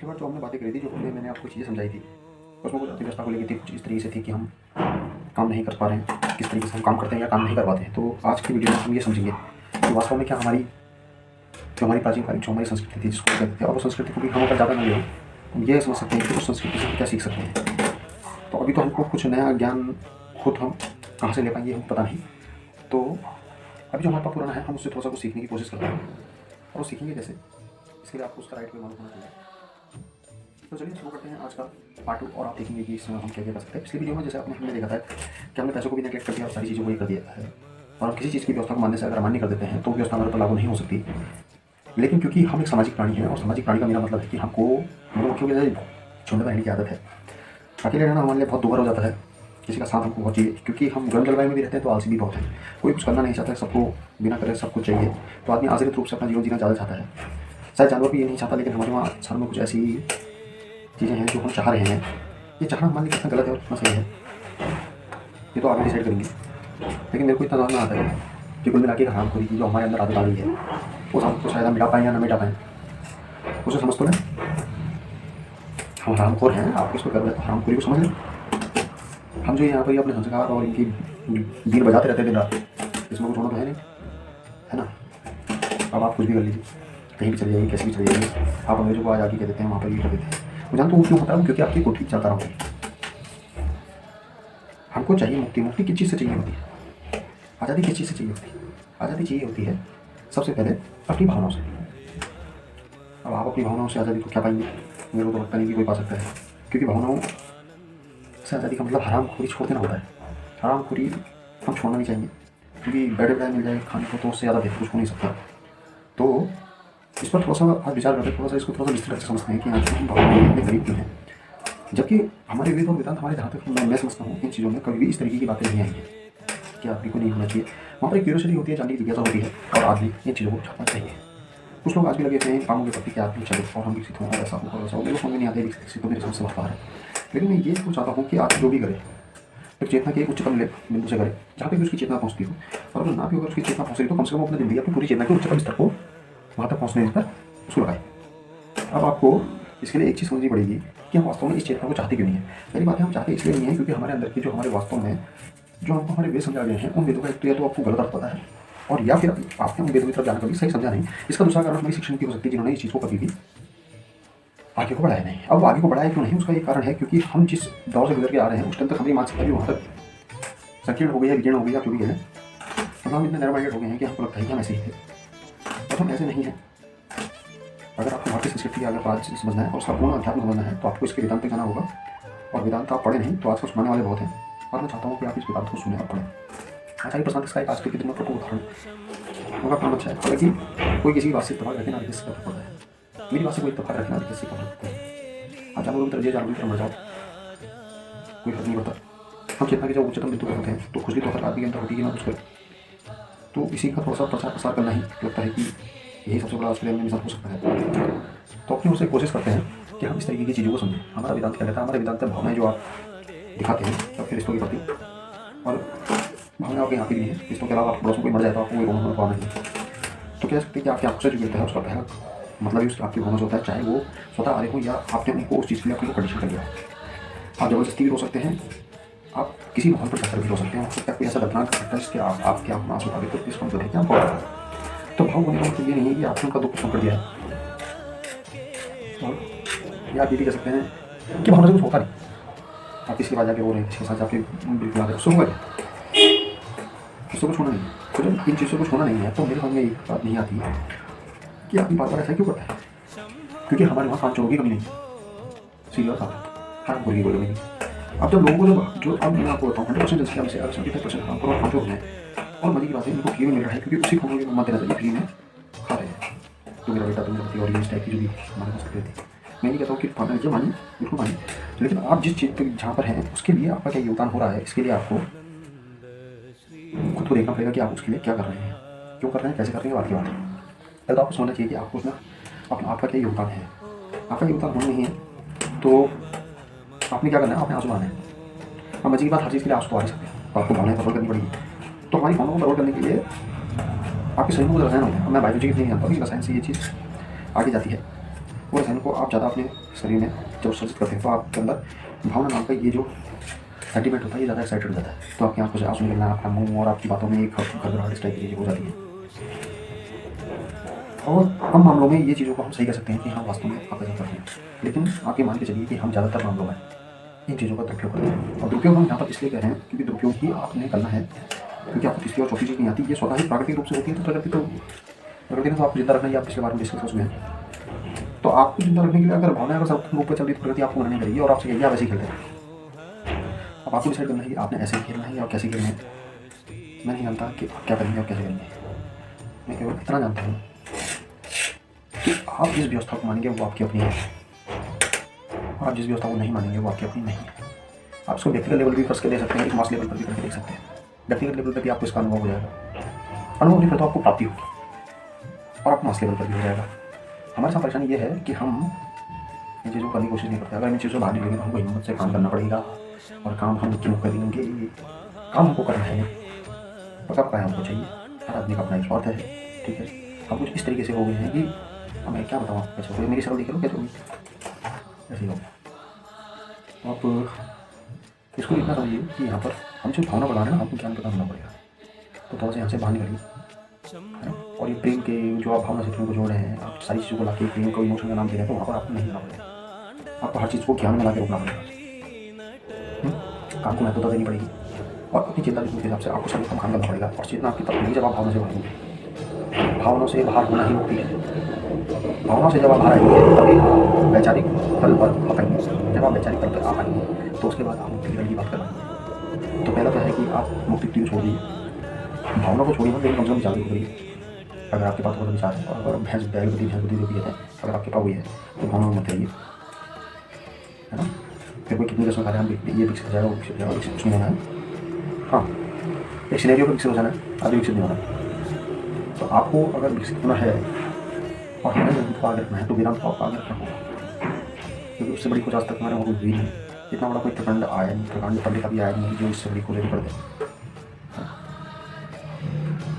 पिछली बार जो हमने बातें करी थी, जो मैंने आपको चीज़ें समझाई थी, उसमें कुछ अर्थव्यवस्था को लेकर थी, कुछ इस तरीके से थी कि हम काम नहीं कर पा रहे हैं, किस तरीके से हम काम करते हैं या काम नहीं कर पाते हैं। तो आज की वीडियो में हम ये समझेंगे कि वास्तव में क्या हमारी प्राचीन काल जो हमारी संस्कृति थी, जिसको कहते थे, और उस संस्कृति को भी हम अगर ज़्यादा नहीं हो, हम ये समझ सकते हैं कि उस संस्कृति से हम क्या सीख सकते हैं। तो अभी तो हमको कुछ नया ज्ञान खुद हम कहाँ से ले पाएंगे हमको पता नहीं। तो अभी जो हमारे पास पुराना है, हम उससे थोड़ा सा कुछ सीखने की कोशिश करते हैं, और वो सीखेंगे कैसे, इसके लिए आपको उसका राइट वे मालूम होना चाहिए। तो चलिए शुरू करते हैं आज का पार्ट 2, और आप देखेंगे कि इसमें हम क्या क्या कर सकते हैं। पिछली वीडियो में जैसे हमने देखा था कि हमने पैसों को भी नेगलेक्ट कर दिया और सारी चीज़ों को ही कर दिया है, और हम किसी चीज़ की व्यवस्था को मानने से अगर अमान्य कर देते हैं तो व्यवस्था हमारे पर लागू नहीं हो सकती। लेकिन क्योंकि हम एक सामाजिक प्राणी हैं, और सामाजिक प्राणी का मेरा मतलब है कि हमको मधुमक्खियों की झुंड में रहने की आदत है। अकेले रहना हमारे लिए बहुत दुर्भर हो जाता है, किसी का साथ हमको बहुत चाहिए, क्योंकि हम गर्म जलवायु में भी रहते हैं तो आलसी भी बहुत है। कोई कुछ करना नहीं चाहता है, सबको बिना करे सब कुछ चाहिए, तो आदमी आश्रित रूप से अपना जीवन जीना ज़्यादा चाहता है। शायद जानवर भी ये नहीं चाहता, लेकिन हमारे वहाँ शहर में कुछ ऐसी चीज़ें हैं जो हम चाह रहे हैं। ये चाहना हमारे लिए कितना गलत है और कितना सही है, ये तो आगे डिसाइड करेंगे। लेकिन मेरे को इतना समझ में आता है कि कुल मिला के हरामखोरी की जो हमारे अंदर आदत आ गई है, वो हमको शायद हम मिटा पाएँ या ना मिटा पाएँ, उसे समझ तो लें। हम हरामखोर हैं, आप इसको कर रहे हरामखोरी को समझ लें। हम जो यहाँ पर अपने संस्कार और इनकी बीन बजाते रहते हैं दिन रात, इसमें कुछ होना तो है नहीं, है ना। अब आप कुछ भी कर लीजिए, कहीं भी चले जाइए, कैसे भी चले जाइए, आप अंग्रेजों को आज आगे कह देते हैं, वहाँ पर भी कर देते हैं। वो जानते हो क्यों होता है? क्योंकि आपकी कोठी चलता रहा। हमको चाहिए मुक्ति। मुक्ति किस चीज़ से चाहिए होती है? आज़ादी किस चीज़ से चाहिए होती है? आज़ादी चाहिए होती है सबसे पहले अपनी भावनाओं से। अब आप अपनी भावनाओं से आज़ादी को क्या पाएंगे? मेरे को तो लगता नहीं कि कोई पा सकता है, क्योंकि भावनाओं से आज़ादी का मतलब हरामखोरी छोड़ देना होता है। हरामखोरी हम छोड़ना नहीं चाहिए, क्योंकि बैठे बैठे मिल जाए खाने को तो उससे ज़्यादा बेहतर कुछ हो नहीं सकता। तो इस पर थोड़ा सा आज विचार करते हैं, थोड़ा सा इसको थोड़ा सा विस्तृत से समझते हैं कि आखिर हम भावनाएं इतने करीब क्यों हैं, जबकि हमारे वेद और वेदांत हमारे जहाँ तक मैं समझता हूँ इन चीज़ों में कभी भी इस तरीके की बातें नहीं आई हैं कि आदमी को नहीं होना चाहिए। वहाँ पर एक क्यूरियोसिटी होती है, जानने की जिज्ञासा होती है, और आदमी इन चीज़ों को छापना चाहिए। कुछ लोग आज भी लगे हुए हैं कामों के प्रति कि आदमी चले और हम विकसित हों, ऐसा हो वैसा हो। मेरे को समझ में नहीं आता है विकसित तो मेरे समझ से बाहर है। लेकिन मैं ये तो चाहता हूँ कि आप जो भी करें एक चेतना के उच्चतम बिंदु से करें, जहाँ पे भी उसकी चेतना पहुँचती हो, और अगर ना भी अगर उसकी चेतना पहुँच रही तो कम से कम अपनी ज़िंदगी अपनी पूरी चेतना के उच्चतम स्तर को वहाँ तक पहुँचने पर उसको लगाए। अब आपको इसके लिए एक चीज़ समझनी पड़ेगी कि हम वास्तव में इस चेतना को चाहते क्यों नहीं है। पहली बात है, हम चाहते इसलिए नहीं है क्योंकि हमारे अंदर की जो हमारे वास्तव में जो हमको हमारे वेद समझा गए हैं, उन वेदों का एक तो या तो आपको गलत अर्थ पता है, और या फिर आपने उन वेदों की तरफ जाना कभी सही समझा नहीं। इसका दूसरा कारण हमारी शिक्षण की हो सकती है, जिन्होंने इस चीज़ को कभी भी आगे को बढ़ाया नहीं। अब आगे को बढ़ाया क्यों नहीं, उसका एक कारण है क्योंकि हम जिस दौर से गुजर के आ रहे हैं उस टाइम तक हमारी मानसिकता भी वहाँ तक संकीर्ण हो गई है, विकीर्ण हो गई है, जो भी है। तो हम इतने नैरो माइंडेड हो गए हैं कि हमको लगता है कि हम ऐसे ही थे, और हम ऐसे नहीं हैं। अगर आपको भारतीय संस्कृति का अगर आज समझना है और उसका पूर्ण अध्यात्म समझना है तो आपको इसके वेदांत तक जाना होगा, और वेदांत आप पढ़े नहीं तो आजकल सुनाने वाले बहुत हैं, और मैं चाहता हूँ कि आप इस वेदांत को सुने और पढ़ें। आचार्य प्रशांत इसका एक आज के कितना प्रमुख उदाहरण होगा, काम अच्छा है। हालांकि कोई किसी की बात से इतफाक रखे ना रखे इससे फर्क पड़ता है, मेरी बात से कोई इतफाक रखे ना रखे इससे फर्क पड़ता है। आप जानवरों की तरह जानवरों की तरह मर जाओ, कोई फर्क नहीं पड़ता। हम चेतना के जब उच्चतम बिंदु पर होते हैं तो खुजली तो हर आदमी के अंदर होती है ना कुछ कर, तो इसी का थोड़ा सा प्रचार प्रसार करना ही लगता है कि यही सबसे बड़ा आज के लिए मिशन हो सकता है। तो अपनी उससे कोशिश करते हैं कि हम इस तरीके की चीज़ों को समझें। हमारा वेदांत क्या कहता है? हमारे वेदांत भावनाएं जो आप दिखाते हैं सबके रिश्तों के प्रति, और भावनाएं आपके यहाँ की भी है, रिश्तों के अलावा आपको पड़ोसों कोई मर जाए तो आपको कोई रोना पाना नहीं। तो कह सकते हैं कि आपकी आंखों से जो गिरता है उसका पहला मतलब ही उसकी आपकी भावना से होता है, चाहे वो स्वतः आ रहे हो या आपने उनको उस चीज़ के लिए अपनी कंडीशन कर लिया। आप ज़बरदस्ती भी रो सकते हैं, आप किसी माहौल पर चक्कर भी हो सकते हैं, हो सकता है कोई ऐसा दर्दनाक कर सकता है जिसके आपके आप आंसू आ गए, तो इसका मतलब है कि आप भाव। तो भाव होने का मतलब ये नहीं है कि आपने उनका दुख कम कर दिया है, और या आप ये भी कह सकते हैं कि भावना से कुछ होता नहीं। आप किसी के पास जाके रो रहे हैं, किसी के साथ जाके बिल्कुल आ गए, उससे होगा उससे कुछ होना नहीं है। तो जब इन चीज़ों से कुछ होना नहीं है तो मेरे मन में एक बात नहीं आती है कि आदमी बार बार ऐसा क्यों करता है, क्योंकि हमारे वहाँ कान चोरों की कमी नहीं, सीरियस बात है, बुरी कोई कमी नहीं। अब जब लोगों को जो अब मैं आपको बताऊँ 100% जनसंख्या में से अगर 75% हम पूरा कान चोर हैं, और मजे की बात है इनको फ्री में मिल रहा है, क्योंकि उसी खानों के मद्देनजर ये फ्री में खा रहे हैं। तो मेरा बेटा, तो मेरा पति, और इस टाइप की जो भी हमारे पास रहती है। मैं नहीं कहता हूँ कि फादर जो मानिए बिल्कुल मानिए, लेकिन आप जिस चीज़ पर जहाँ पर हैं उसके लिए आपका क्या योगदान हो रहा है, इसके लिए आपको खुद को देखना पड़ेगा कि आप उसके लिए क्या कर रहे हैं, क्यों कर रहे हैं, कैसे कर रहे हैं, बात की बात है। पहले तो आपको समझना चाहिए कि आपको उसमें आपका क्या योगदान है। आपका योगदान होना नहीं है तो आपने क्या करना है, आपने आंसू आना है। अब मजे की बात, हर चीज़ के लिए आंसू तो आ नहीं सकते, तो आपको भावनाएं कंट्रोल करनी पड़ेगी। तो हमारी भावनाओं को कंट्रोल करने के लिए आपके शरीर में कुछ रसायन होते हैं। अब मैं बायोलॉजी की नहीं जानता हूँ कि रसायन से ये चीज़ आगे जाती है, वो रसायन को आप ज़्यादा अपने शरीर में जब विसर्जित करते हैं तो आपके अंदर भावना नाम का ये जो सेंटीमेंट होता है ये ज़्यादा एक्साइटेड हो जाता है, तो आपकी आंखों से आंसू निकलना, आपका मुंह और आपकी बातों में एक घबराहट इस टाइप की चीज़ें हो जाती है। और हम मामलों में ये चीज़ों को हम सही कह सकते हैं कि हम वास्तव में आप ऐसा करते हैं, लेकिन आप ये मान के चलिए कि हम ज़्यादातर मामलों में इन चीज़ों का दुरुपयोग करते हैं। और दुरुपयोग हम यहाँ पर इसलिए कह रहे हैं क्योंकि दुरुपयोग ही आपने करना है, क्योंकि आपको किसी और छोटी चीज़ नहीं आती, ये स्वतः ही प्राकृतिक रूप से होती है। तो प्रकृति ने तो आपको जिंदा रखना है, आप पिछले बार में डिस्कस उसमें। तो आपको जिंदा रखने के लिए अगर भावना अगर सब रूप पर चल रही तो प्रकृति आपको मना नहीं करेगी और आपसे कहेगी आप ऐसे ही खेलते हैं। अब आपको डिसाइड करना है कि आपने ऐसे ही खेलना है या कैसे खेलना है। मैं नहीं जानता कि आप क्या करेंगे और कैसे करेंगे, मैं केवल इतना जानता हूँ कि आप जिस व्यवस्था को मानेंगे वो आपकी अपनी है और आप जिस व्यवस्था को नहीं मानेंगे वो आपकी अपनी नहीं है। आप उसको व्यक्तिगत लेवल भी कर दे सकते हैं, एक मास लेवल पर भी करके देख सकते हैं। व्यक्तिगत लेवल पर भी आपको इसका अनुभव हो जाएगा, अनुभव नहीं फिर तो आपको प्राप्ति होगी और आप मास लेवल पर भी हो जाएगा। हमारे साथ परेशानी ये है कि हम इन चीज़ों को करने की कोशिश नहीं करते। अगर इन चीज़ों से बाहर निकलेंगे तो हमको हिम्मत से काम करना पड़ेगा और काम हम क्यों करेंगे, काम हमको करना है, पका पकाया हमको चाहिए। हर आदमी का अपना एक स्वार्थ है, ठीक है। हम कुछ इस तरीके से हो गए हैं कि हमें क्या बताऊँ कैसे हो, मेरी शक्ल देख लो कैसे होगी, ऐसे ही हो। आप इसको इतना समझिए कि यहाँ पर हम जो भावना बढ़ा रहे हैं ना, हमको ज्ञान प्रदान करना पड़ेगा। तो थोड़ा सा यहाँ से बाहर निकलिए, है ना। और ये प्रेम के जो आप भावना से प्रेम को जोड़ रहे हैं, आप सारी चीज़ों को ला के प्रेम को इमोशन का नाम दे रहे हैं, तो वहाँ पर आपको नहीं होना पड़ेगा। आपको हर चीज़ को ज्ञान में ला के रोकना पड़ेगा, काम को महत्वता देनी पड़ेगी और अपनी चिंता के हिसाब से आपको सभी काम करना पड़ेगा। और चेतना आपकी तब होगी जब आप भावना से बाहर होंगे। भावनाओं से बाहर होना ही मुक्ति है। भावनाओं से जब आप बाहर आएंगे तभी वैचारिक तल पर आ पाएंगे। जब आप वैचारिक तल पर आ पाएंगे तो उसके बाद आप मुक्ति की बात कर पाएंगे। तो पहला तो है कि आप मुक्ति क्यों छोड़ दीजिए, भावना को छोड़िए, लेकिन कम से कम विचार करिए। अगर आपके पास बहुत विचार है और अगर भैंस बैलगति जो भी है अगर आपके पास हुई है तो भावना में मत रहिए, है ना। फिर कोई कितनी कसम खा रहे हैं ये विकसित हो जाएगा वो विकसित हो जाएगा, विकसित कुछ नहीं होना है। हाँ, एक सिनेरियो पर विकसित हो जाना है, आगे विकसित नहीं होना। तो आपको अगर विकसित होना है और हमें को आगे रखना है तो वेदांत को आगे रखना होगा, क्योंकि उससे बड़ी खोज आज तक हमारे वहाँ हुई नहीं। इतना बड़ा कोई प्रकांड आया नहीं, प्रकांड पढ़ने का भी आया नहीं जो इससे बड़ी खोजें नहीं पड़ते।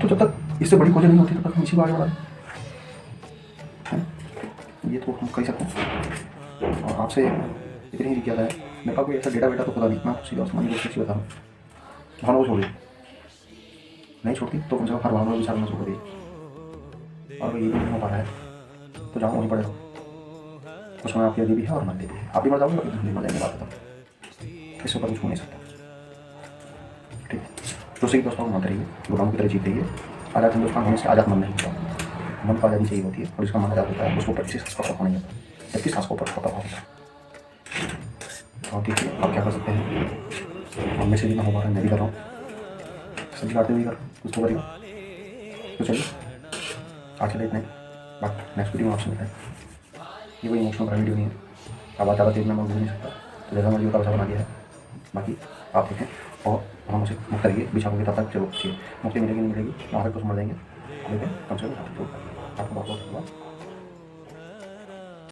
तो जब तक इससे बड़ी खोजें नहीं होती तब तक हम इसी को आगे बढ़ाएं, ये तो हम कह सकते हैं। और आपसे इतनी ही जिज्ञासा है, मेरे पास कोई ऐसा डेटा वेटा तो पता नहीं, मैं आपको सीधा सामान्य रूप से बता रहा हूँ। भावना को छोड़िए, नहीं छोड़ती तो कम से कम हर भावना विचार में छोड़ दिए। और ये भी नहीं हो पा रहा है तो जाओ वहीं पड़े रहो, कुछ में आपकी अभी भी है और मन भी है। आप भी मर जाओगे और नहीं मर जाएंगे, बात बताओ, इससे ऊपर कुछ हो नहीं सकता, ठीक है। दूसरे की दोस्तों को मत रहिए, गुलामों की तरह जीत रहिए। आज़ाद हिंदुस्तान होने से आज़ाद मन नहीं होता, मन को आज़ादी चाहिए होती है और जिसका मन आज़ाद होता है उसको ऊपर किसी सांस का प्रभाव नहीं होता, जबकि सांस को ऊपर का प्रभाव होता है। और देखिए आप क्या कर सकते हैं, हम में से भी ना हो पा रहा है, मैं भी कर रहा हूँ, सब्जी काटते हुए कर कुछ तो करेगा। तो चलिए आज के लिए इतना ही, बात नेक्स्ट वीडियो में आपसे मिलता है। ये कोई इमोशनल भरा वीडियो नहीं है, आवाज़ ज़्यादा तेज में मैं बोल नहीं सकता, तो जैसा मर्जी का वैसा बना दिया है। बाकी आप देखें और हम उसे मुक्त करिए, बिछा होगी तब तक जरूर चाहिए, मुक्ति मिलेगी नहीं मिलेगी, वहाँ तक तो समझ जाएंगे, लेकिन कम से कम आपको बहुत बहुत धन्यवाद।